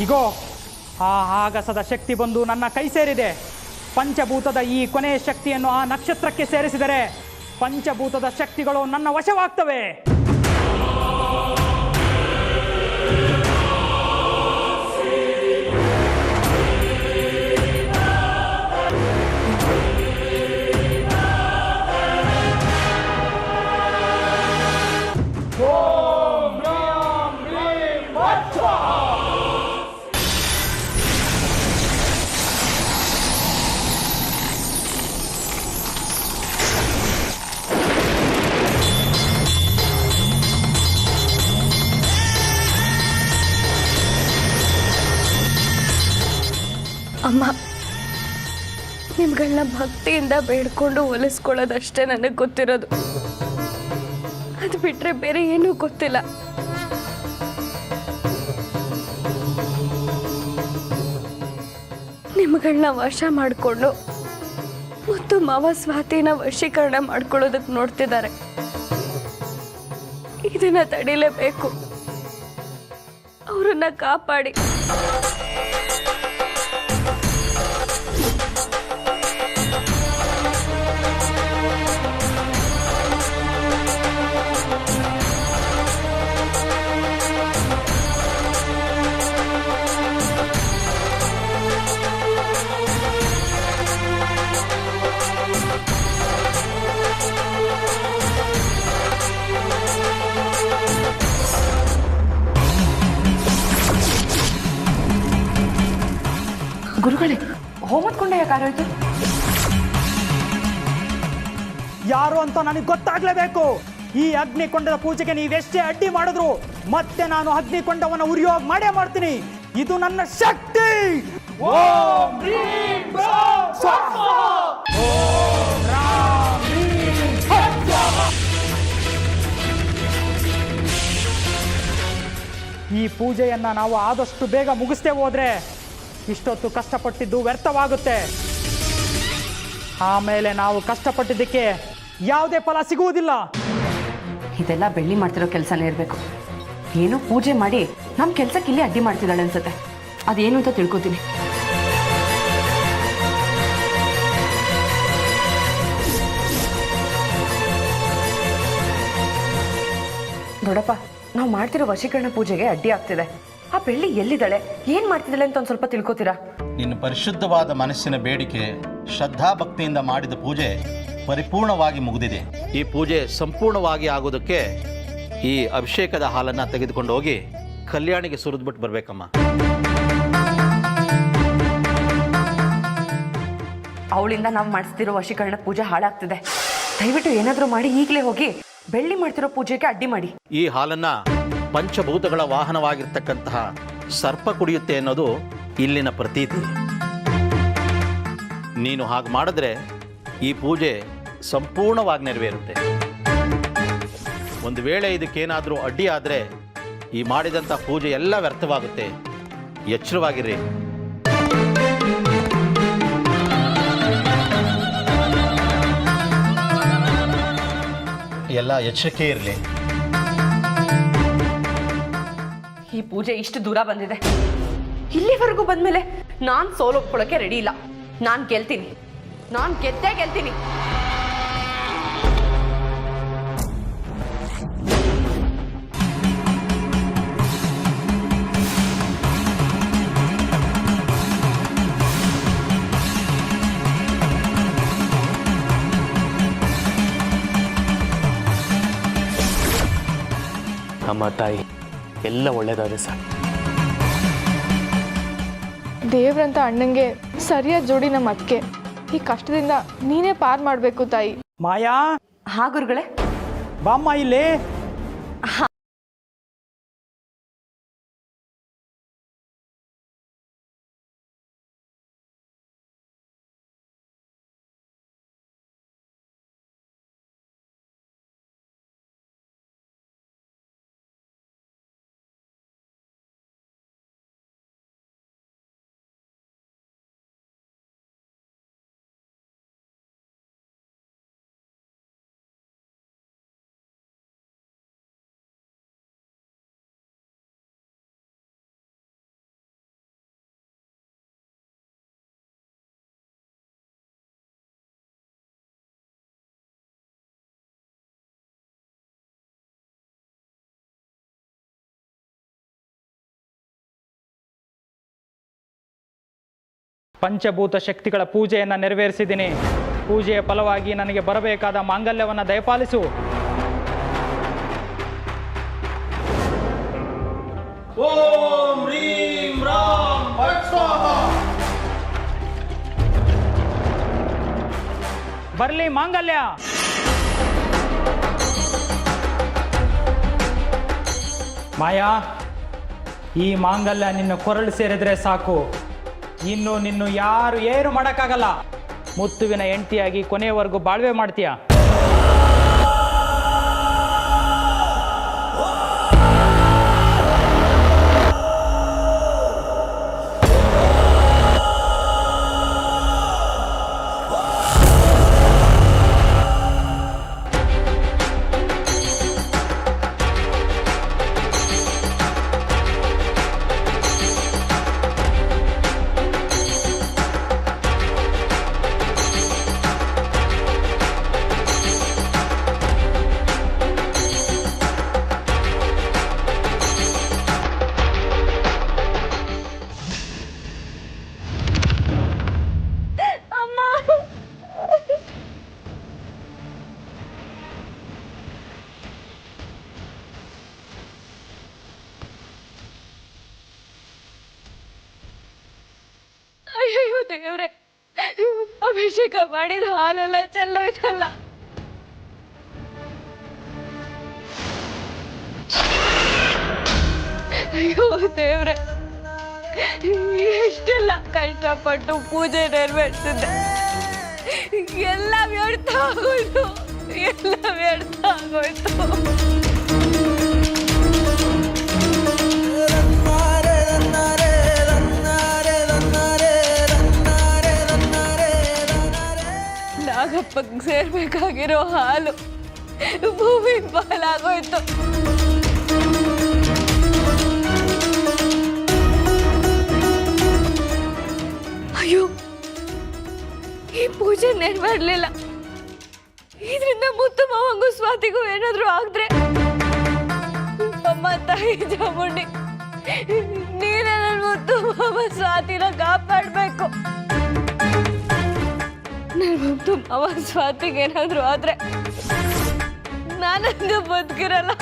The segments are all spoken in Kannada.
ಇಗೋ ಆ ಆಗಸದ ಶಕ್ತಿ ಬಂದು ನನ್ನ ಕೈ ಸೇರಿದೆ. ಪಂಚಭೂತದ ಈ ಕೊನೆಯ ಶಕ್ತಿಯನ್ನು ಆ ನಕ್ಷತ್ರಕ್ಕೆ ಸೇರಿಸಿದರೆ ಪಂಚಭೂತದ ಶಕ್ತಿಗಳು ನನ್ನ ವಶವಾಗ್ತವೆ. ಅಮ್ಮ, ನಿಮ್ಗಳನ್ನ ಭಕ್ತಿಯಿಂದ ಬೇಡ್ಕೊಂಡು ಒಲಿಸ್ಕೊಳ್ಳೋದಷ್ಟೇ ನನಗೆ ಗೊತ್ತಿರೋದು. ಅದು ಬಿಟ್ಟರೆ ಬೇರೆ ಏನೂ ಗೊತ್ತಿಲ್ಲ. ನಿಮ್ಗಳನ್ನ ವಶ ಮಾಡಿಕೊಂಡು ಮತ್ತು ಮಾವ ಸ್ವಾತಿನ ವಶೀಕರಣ ಮಾಡ್ಕೊಳ್ಳೋದಕ್ಕೆ ನೋಡ್ತಿದ್ದಾರೆ. ಇದನ್ನ ತಡಿಲೇಬೇಕು. ಅವರನ್ನ ಕಾಪಾಡಿ. ಗುರುಗಳೇ, ಹೋಮದ ಕೊಂಡ ಯಾಕೆ ಆರೋಯ್ತು? ಯಾರು ಅಂತ ನನಗೆ ಗೊತ್ತಾಗ್ಲೇಬೇಕು. ಈ ಅಗ್ನಿಕೊಂಡದ ಪೂಜೆಗೆ ನೀವೆಷ್ಟೇ ಅಡ್ಡಿ ಮಾಡಿದ್ರು ಮತ್ತೆ ನಾನು ಅಗ್ನಿಕೊಂಡವನ್ನ ಉರಿಯೋಗಿ ಮಾಡೇ ಮಾಡ್ತೀನಿ. ಇದು ನನ್ನ ಶಕ್ತಿ. ಓಂ ಹ್ರೀಂ ಸ್ವಾಹ. ಓಂ ರಾಂ ಹ್ರೀಂ ಸ್ವಾಹ. ಈ ಪೂಜೆಯನ್ನ ನಾವು ಆದಷ್ಟು ಬೇಗ ಮುಗಿಸ್ತೇ ಹೋದ್ರೆ ಇಷ್ಟೊತ್ತು ಕಷ್ಟಪಟ್ಟಿದ್ದು ವ್ಯರ್ಥವಾಗುತ್ತೆ. ಆಮೇಲೆ ನಾವು ಕಷ್ಟಪಟ್ಟಿದ್ದಕ್ಕೆ ಯಾವುದೇ ಫಲ ಸಿಗುವುದಿಲ್ಲ. ಇದೆಲ್ಲ ಬೆಳ್ಳಿ ಮಾಡ್ತಿರೋ ಕೆಲಸನೇ ಇರಬೇಕು. ಏನೋ ಪೂಜೆ ಮಾಡಿ ನಮ್ಮ ಕೆಲಸಕ್ಕೆ ಇಲ್ಲಿ ಅಡ್ಡಿ ಮಾಡ್ತಿದ್ದಾಳೆ ಅನ್ಸುತ್ತೆ. ಅದೇನು ಅಂತ ತಿಳ್ಕೊತೀನಿ. ದೊಡ್ಡಪ್ಪ, ನಾವು ಮಾಡ್ತಿರೋ ವಶೀಕರಣ ಪೂಜೆಗೆ ಅಡ್ಡಿ ಆಗ್ತಿದೆ. ಆ ಬೆಳ್ಳಿ ಎಲ್ಲಿದ್ದಾಳೆ, ಏನ್ ಮಾಡ್ತಿದ್ದಾಳೆ ಅಂತ ಒಂದು ಸ್ವಲ್ಪ ತಿಳ್ಕೊತೀರಾ? ನಿನ್ನ ಪರಿಶುದ್ಧವಾದ ಮನಸ್ಸಿನ ಬೇಡಿಕೆ, ಶ್ರದ್ಧಾ ಭಕ್ತಿಯಿಂದ ಮಾಡಿದ ಪೂಜೆ ಪರಿಪೂರ್ಣವಾಗಿ ಮುಗಿದಿದೆ. ಈ ಪೂಜೆ ಸಂಪೂರ್ಣವಾಗಿ ಆಗೋದಕ್ಕೆ ಈ ಅಭಿಷೇಕದ ಹಾಲನ್ನು ತೆಗೆದುಕೊಂಡು ಹೋಗಿ ಕಲ್ಯಾಣಿಗೆ ಸುರಿದ್ಬಿಟ್ಟು ಬರಬೇಕಮ್ಮ. ಅವಳಿಂದ ನಾವು ಮಾಡಿಸ್ತಿರೋ ವಶೀಕರಣ ಪೂಜೆ ಹಾಳಾಗ್ತಿದೆ. ದಯವಿಟ್ಟು ಏನಾದರೂ ಮಾಡಿ ಈಗಲೇ ಹೋಗಿ ಬೆಳ್ಳಿ ಮಾಡ್ತಿರೋ ಪೂಜೆಗೆ ಅಡ್ಡಿ ಮಾಡಿ. ಈ ಹಾಲನ್ನು ಪಂಚಭೂತಗಳ ವಾಹನವಾಗಿರ್ತಕ್ಕಂತಹ ಸರ್ಪ ಕುಡಿಯುತ್ತೆ ಅನ್ನೋದು ಇಲ್ಲಿನ ಪ್ರತೀತಿ. ನೀನು ಹಾಗೆ ಮಾಡಿದ್ರೆ ಈ ಪೂಜೆ ಸಂಪೂರ್ಣವಾಗಿ ನೆರವೇರುತ್ತೆ. ಒಂದು ವೇಳೆ ಇದಕ್ಕೇನಾದರೂ ಅಡ್ಡಿ ಆದರೆ ಈ ಮಾಡಿದಂಥ ಪೂಜೆ ಎಲ್ಲ ವ್ಯರ್ಥವಾಗುತ್ತೆ. ಎಚ್ಚರವಾಗಿರಿ. ಎಲ್ಲ ಎಚ್ಚರಿಕೆ ಇರಲಿ. ಈ ಪೂಜೆ ಇಷ್ಟು ದೂರ ಬಂದಿದೆ, ಇಲ್ಲಿವರೆಗೂ ಬಂದ್ಮೇಲೆ ನಾನು ಸೋಲೊಪ್ಕೊಳ್ಳೋಕೆ ರೆಡಿ ಇಲ್ಲ. ನಾನು ಗೆಲ್ತೀನಿ, ನಾನು ಗೆದ್ದೇ ಗೆಲ್ತೀನಿ. ಅಮ್ಮ ತಾಯಿ, ಎಲ್ಲ ಒಳ್ಳೇದಾದ್ರೆ ಸಾಕು. ದೇವ್ರಂತ ಅಣ್ಣಂಗೆ ಸರಿಯಾದ ಜೋಡಿ ನಮ್ಮ ಅದಕ್ಕೆ. ಈ ಕಷ್ಟದಿಂದ ನೀನೇ ಪಾರ್ ಮಾಡಬೇಕು ತಾಯಿ. ಮಾಯಾ, ಹಾ ಗುರುಗಳೇ, ಬಾಮ್ಮ ಇಲ್ಲಿ. ಪಂಚಭೂತ ಶಕ್ತಿಗಳ ಪೂಜೆಯನ್ನು ನೆರವೇರಿಸಿದ್ದೀನಿ. ಪೂಜೆಯ ಫಲವಾಗಿ ನನಗೆ ಬರಬೇಕಾದ ಮಾಂಗಲ್ಯವನ್ನು ದಯಪಾಲಿಸು. ಓಂ ರೀಂ ರಾಂ ಫಟ್ ಸ್ವಾಹ. ಬರಲಿ ಮಾಂಗಲ್ಯ. ಮಾಯಾ, ಈ ಮಾಂಗಲ್ಯ ನಿನ್ನ ಕೊರಳು ಸೇರಿದ್ರೆ ಸಾಕು. ಇನ್ನು ನಿನ್ನು ಯಾರು ಏನು ಮಾಡೋಕ್ಕಾಗಲ್ಲ. ಮುತ್ತುವಿನ ಹೆಂಡತಿಯಾಗಿ ಕೊನೆಯವರೆಗೂ ಬಾಳ್ವೆ ಮಾಡ್ತೀಯ. ಅಯ್ಯೋ ದೇವ್ರೆ, ಅಭಿಷೇಕ ಮಾಡಿದ ಹಾಲೆಲ್ಲ ಚೆಲ್ಲೋಯ್ತಲ್ಲ. ಅಯ್ಯೋ ದೇವ್ರೆ, ಎಷ್ಟೆಲ್ಲ ಕಷ್ಟಪಟ್ಟು ಪೂಜೆ ನೆರವೇರಿಸಿದ್ದೆ, ಎಲ್ಲ ವ್ಯರ್ಥ ಆಗೋಯ್ತು, ಎಲ್ಲ ವ್ಯರ್ಥ ಆಗೋಯ್ತು. ನಾಗಪ್ಪಗೆ ಸೇರ್ಬೇಕಾಗಿರೋ ಹಾಲು ಭೂಮಿ ಪಾಲಾಗೋಯ್ತು. ಅಯ್ಯೋ, ಈ ಪೂಜೆ ನೆರವೇರ್ಲಿಲ್ಲ. ಇದರಿಂದ ಮುತ್ತು ಮಾವಂಗೂ ಸ್ವಾತಿಗೂ ಏನಾದ್ರೂ ಆಗಿದ್ರೆ, ಅಮ್ಮ ತಾಯಿ ಚಾಮುಂಡಿ, ನೀನೇ ನನ್ನ ಮುತ್ತು ಮಾವ ಸ್ವಾತಿನ ಕಾಪಾಡ್ಬೇಕು. ನನ್ನ ಮುತ್ತು ಮಾವ ಸ್ವಾತಿಗೆ ಏನಾದ್ರೂ ಆದ್ರೆ ನಾನಂತೂ ಬದುಕಿರಲ್ಲ,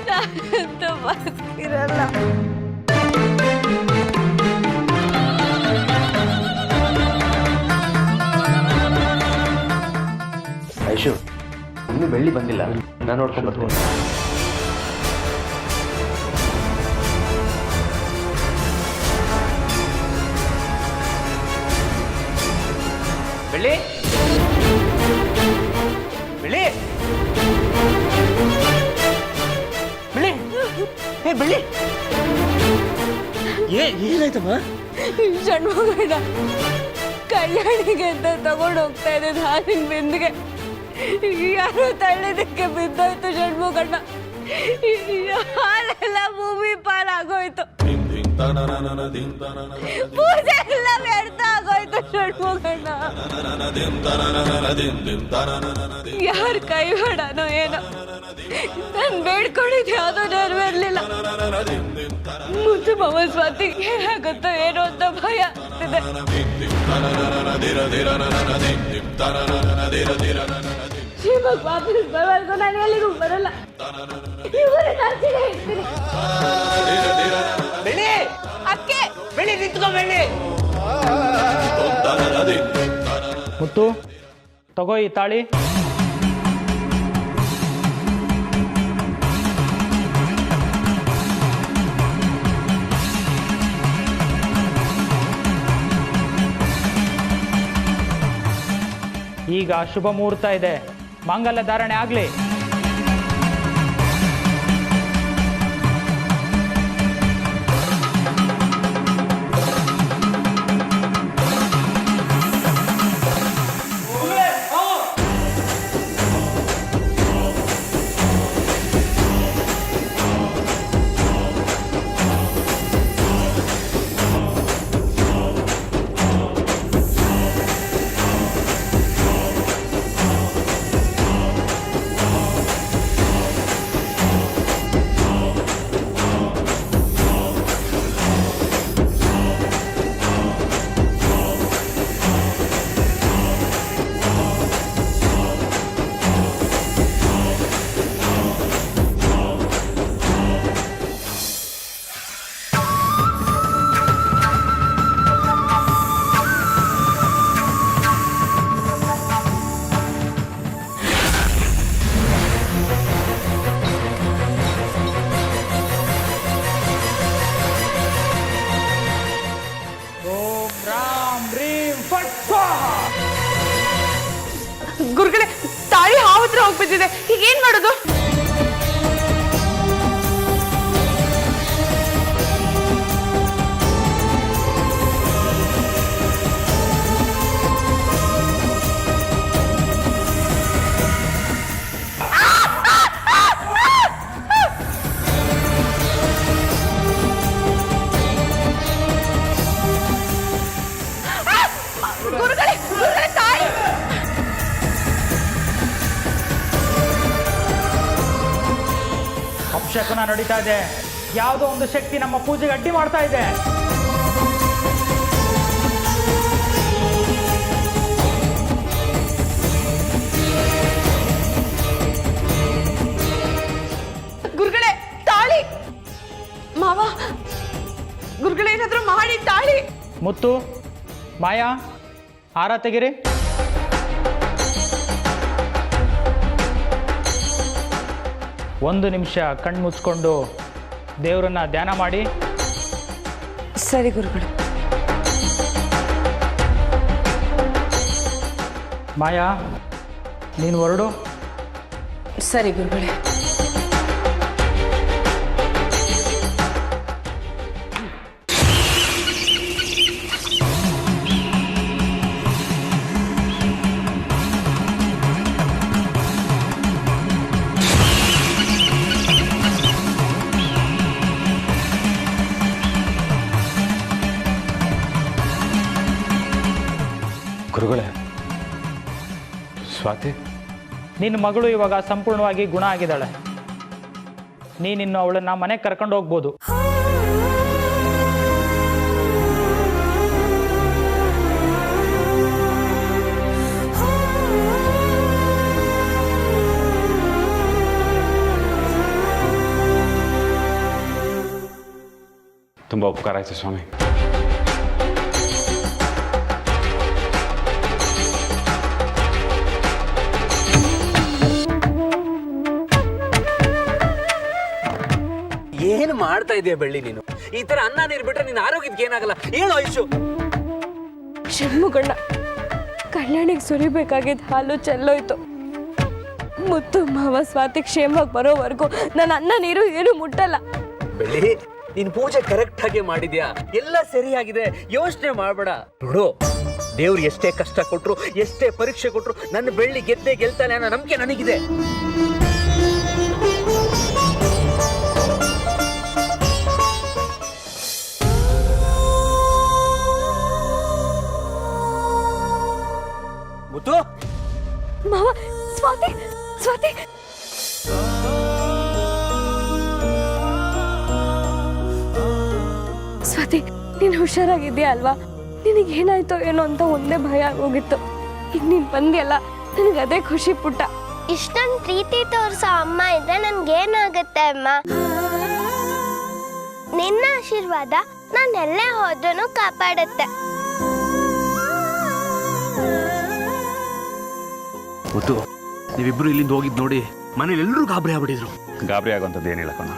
ನಾನಂತೂ ಬದುಕಿರಲ್ಲ. ಐಶು, ಇನ್ನೂ ಬೆಳ್ಳಿ ಬಂದಿಲ್ಲ, ನಾನು ನೋಡ್ಕೊಂಡು ಬರ್ತೀನಿ. ಬೆಳ್ಳಿ, ಬೆಳ್ಳಿ, ಬೆಳ್ಳಿ, ಏ ಬೆಳ್ಳಿ, ಏನಾಯ್ತಮ್ಮ? ಷಣ್ಮುಗಣ್ಣ ಕಲ್ಯಾಣಿಗೆ ಅಂತ ತಗೊಂಡು ಹೋಗ್ತಾ ಇದ್ದ ಹಾಲಿನ ಬಿಂದಿಗೆ ಯಾರೋ ತಳ್ಳಿದಕ್ಕೆ ಬಿದ್ದೋಯ್ತು ಷಣ್ಮುಗಣ್ಣ. ಹಾಲೆಲ್ಲ ಭೂಮಿ ಪಾಲಾಗೋಯ್ತು, ಪೂಜೆ ಎಲ್ಲ ವ್ಯರ್ಥ ಆಗೋಯ್ತು ಷಣ್ಮುಗಣ್ಣ. ಯಾರ ಕೈವಾಡನೋ ಏನೋ, ನಾನು ಬೇಡ್ಕೊಂಡಿದ್ದು ಯಾವುದೋ ನೆರವೇರ್ಲಿಲ್ಲ. ಮುತ್ತು ಮಾವ ಸ್ವಾತಿಗೆ ಏನಾಗುತ್ತೋ ಏನೋ ಅಂತ ಭಯ ಆಗ್ತಿದೆ. ಶಿವಮೊಗ್ಗ ವಾಪಸ್ ಬರುವವರೆಗೂ ನಾನು ಎಲ್ಲಿಗೂ ಬರಲ್ಲ. ಇವರೇ ನಾಚಿಕೆ ಇರ್ತೀನಿ. ಬೆಳ್ಳಿ, ಅಕ್ಕೆ ಬೆಳ್ಳಿ ನಿಂತ್ಕೋ, ಬೆಳ್ಳಿ. ಮುತ್ತು, ತಗೋ ಈ ತಾಳಿ. ಈಗ ಶುಭ ಮುಹೂರ್ತ ಇದೆ, ಮಾಂಗಲ್ಯ ಧಾರಣೆ ಆಗಲಿ. ಫಟ್ ಸ್ವಾಹ. ಗುರುಗಳೇ, ತಾಳಿ ಹಾವತ್ರ ಹೋಗ್ಬಿಟ್ಟಿದೆ, ಈಗ ಏನ್ ಮಾಡೋದು? ಗುರುಗಳೇ, ಗುರುಗಳೇ, ತಾಳಿ! ಅಪಶಕುನ ನಡೀತಾ ಇದೆ. ಯಾವುದೋ ಒಂದು ಶಕ್ತಿ ನಮ್ಮ ಪೂಜೆಗೆ ಅಡ್ಡಿ ಮಾಡ್ತಾ ಇದೆ. ಗುರುಗಳೇ, ತಾಳಿ! ಮಾವ, ಗುರುಗಳೇ ಏನಾದ್ರೂ ಮಾಡಿ ತಾಳಿ! ಮುತ್ತು, ಮಾಯಾ, ಹಾರ ತೆಗಿರಿ. ಒಂದು ನಿಮಿಷ ಕಣ್ಣು ಮುಚ್ಕೊಂಡು ದೇವರನ್ನ ಧ್ಯಾನ ಮಾಡಿ. ಸರಿ ಗುರುಗಳು. ಮಾಯಾ, ನೀನು ಹೊರಡು. ಸರಿ ಗುರುಗಳೇ. ಗುರುಗಳೇ, ಸ್ವಾತಿ, ನಿನ್ನ ಮಗಳು ಇವಾಗ ಸಂಪೂರ್ಣವಾಗಿ ಗುಣ ಆಗಿದ್ದಾಳೆ. ನೀನಿನ್ನು ಅವಳನ್ನ ಮನೆಗೆ ಕರ್ಕೊಂಡು ಹೋಗ್ಬೋದು. ತುಂಬ ಉಪಕಾರ ಆಯಿತು ಸ್ವಾಮಿ. ಏನು ಮಾಡ್ತಾ ಇದೆಯಾ ಬೆಳ್ಳಿ ನೀನು? ಈ ತರ ಅನ್ನ ನೀರು ಬಿಟ್ರೆ ನಿನ್ನ ಆರೋಗ್ಯಕ್ಕೆ ಏನಾಗಲ್ಲ. ಹೇಳು ಆಯುಷು. ಷಣ್ಮುಗಣ್ಣ, ಕಲ್ಯಾಣಿಗೆ ಸುರಿಬೇಕಾಗಿದ್ದ ಹಾಲು ಚೆಲ್ಲೋಯ್ತು. ಮುತ್ತು ಮಾವ ಸ್ವಾತಿ ಕ್ಷೇಮವಾಗಿ ಬರೋವರೆಗೂ ನನ್ನ ಅನ್ನ ನೀರು ಏನು ಮುಟ್ಟಲ್ಲ. ಬೆಳ್ಳಿ, ನೀನ್ ಪೂಜೆ ಕರೆಕ್ಟ್ ಆಗಿ ಮಾಡಿದ್ಯಾ, ಎಲ್ಲ ಸರಿಯಾಗಿದೆ, ಯೋಚನೆ ಮಾಡ್ಬೇಡ. ನೋಡು, ದೇವ್ರು ಎಷ್ಟೇ ಕಷ್ಟ ಕೊಟ್ರು, ಎಷ್ಟೇ ಪರೀಕ್ಷೆ ಕೊಟ್ರು, ನನ್ನ ಬೆಳ್ಳಿ ಗೆದ್ದೇ ಗೆಲ್ತಾನೆ ಅನ್ನೋ ನಂಬಿಕೆ ನನಗಿದೆ. ಮುತ್ತು, ಮಾವ, ಸ್ವಾತಿ, ಸ್ವಾತಿ. ಸ್ವಾತಿ, ನೀನು ಹುಷಾರಾಗಿದ್ಯಾ ಅಲ್ವಾ? ನಿನಗೇನಾಯ್ತೋ ಏನೋ ಅಂತ ಒಂದೇ ಭಯ ಆಗೋಗಿತ್ತು. ಈಗ ನೀನು ಬಂದ್ಯಲ್ಲ, ನನಗೆ ಅದೇ ಖುಷಿ ಪುಟ್ಟ. ಇಷ್ಟೊಂದು ಪ್ರೀತಿ ತೋರಿಸೋ ಅಮ್ಮ ಇದ್ರೆ ನನ್ಗೇನಾಗುತ್ತೆ ಅಮ್ಮ? ನಿನ್ನ ಆಶೀರ್ವಾದ ನಾನು ಎಲ್ಲೇ ಹೋದ್ರೂ ಕಾಪಾಡುತ್ತೆ. ಮುತ್ತು, ನೀವಿಬ್ರು ಇಲ್ಲಿಂದ ಹೋಗಿದ್ ನೋಡಿ ಮನೇಲಿ ಎಲ್ಲರೂ ಗಾಬರಿ ಆಗ್ಬಿಟ್ಟಿದ್ರು. ಗಾಬರಿ ಆಗೋಂಥದ್ದು ಏನಿಲ್ಲ ಕಣ.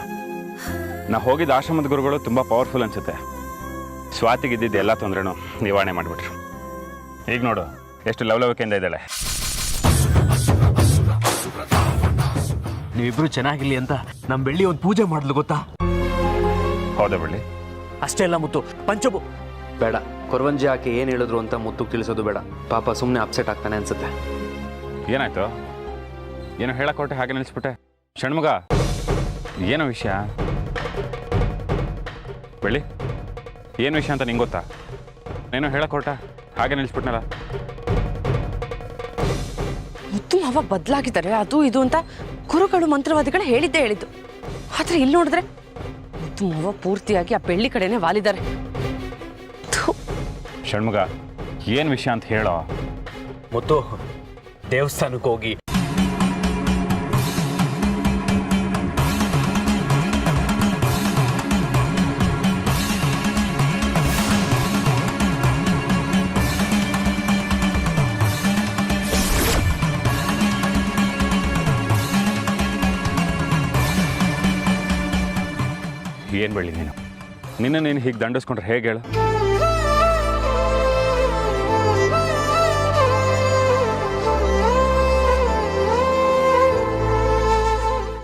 ನಾ ಹೋಗಿದ್ದ ಆಶ್ರಮದ ಗುರುಗಳು ತುಂಬ ಪವರ್ಫುಲ್ ಅನ್ಸುತ್ತೆ. ಸ್ವಾತಿಗಿದ್ದಿದ್ದು ಎಲ್ಲ ತೊಂದರೆನೂ ನಿವಾರಣೆ ಮಾಡಿಬಿಟ್ರು. ಈಗ ನೋಡು ಎಷ್ಟು ಲವಲವಿಕೆಯಿಂದ ಇದ್ದಾಳೆ. ನೀವಿಬ್ರು ಚೆನ್ನಾಗಿರ್ಲಿ ಅಂತ ನಮ್ಮ ಬೆಳ್ಳಿ ಒಂದು ಪೂಜೆ ಮಾಡಿದ್ಲು ಗೊತ್ತಾ? ಹೌದಾ ಬೆಳ್ಳಿ? ಅಷ್ಟೇ ಅಲ್ಲ ಮುತ್ತು, ಪಂಚಭೂ ಬೇಡ. ಕೊರವಂಜಿ ಆಕೆ ಏನು ಹೇಳಿದ್ರು ಅಂತ ಮುತ್ತು ತಿಳಿಸೋದು ಬೇಡ. ಪಾಪ ಸುಮ್ಮನೆ ಅಪ್ಸೆಟ್ ಆಗ್ತಾನೆ ಅನ್ಸುತ್ತೆ. ಏನಾಯ್ತು? ಏನೋ ಹೇಳಕೊಟ್ಟೆ, ಹಾಗೆ ನಿಲ್ಲಿಸ್ಬಿಟ್ಟೆ. ಷಣ್ಮುಗ, ಏನೋ ವಿಷಯ? ಬೆಳ್ಳಿ, ಏನು ವಿಷಯ ಅಂತ ನಿಂಗೆ ಗೊತ್ತಾ? ಏನೋ ಹೇಳಕೊಟ್ಟ, ಹಾಗೆ ನಿಲ್ಲಿಸ್ಬಿಟ್ನಲ್ಲ. ಮುತ್ತು ಮಾವ ಬದಲಾಗಿದ್ದಾರೆ, ಅದು ಇದು ಅಂತ ಗುರುಗಳು ಮಂತ್ರವಾದಿಗಳು ಹೇಳಿದ್ದೇ ಹೇಳಿದ್ದು. ಆದ್ರೆ ಇಲ್ಲಿ ನೋಡಿದ್ರೆ ಮುತ್ತು ಮಾವ ಪೂರ್ತಿಯಾಗಿ ಆ ಬೆಳ್ಳಿ ಕಡೆನೆ ವಾಲಿದ್ದಾರೆ. ಷಣ್ಮುಗ, ಏನು ವಿಷಯ ಅಂತ ಹೇಳೋ. ಮುತ್ತು, ದೇವಸ್ಥಾನಕ್ಕೆ ಹೋಗಿ ಏನು ಬೆಳ್ಳಿ ನೀನು? ನಿನ್ನ ನೀನು ಹೀಗೆ ದಂಡಿಸ್ಕೊಂಡ್ರೆ ಹೇಗೆ ಹೇಳು?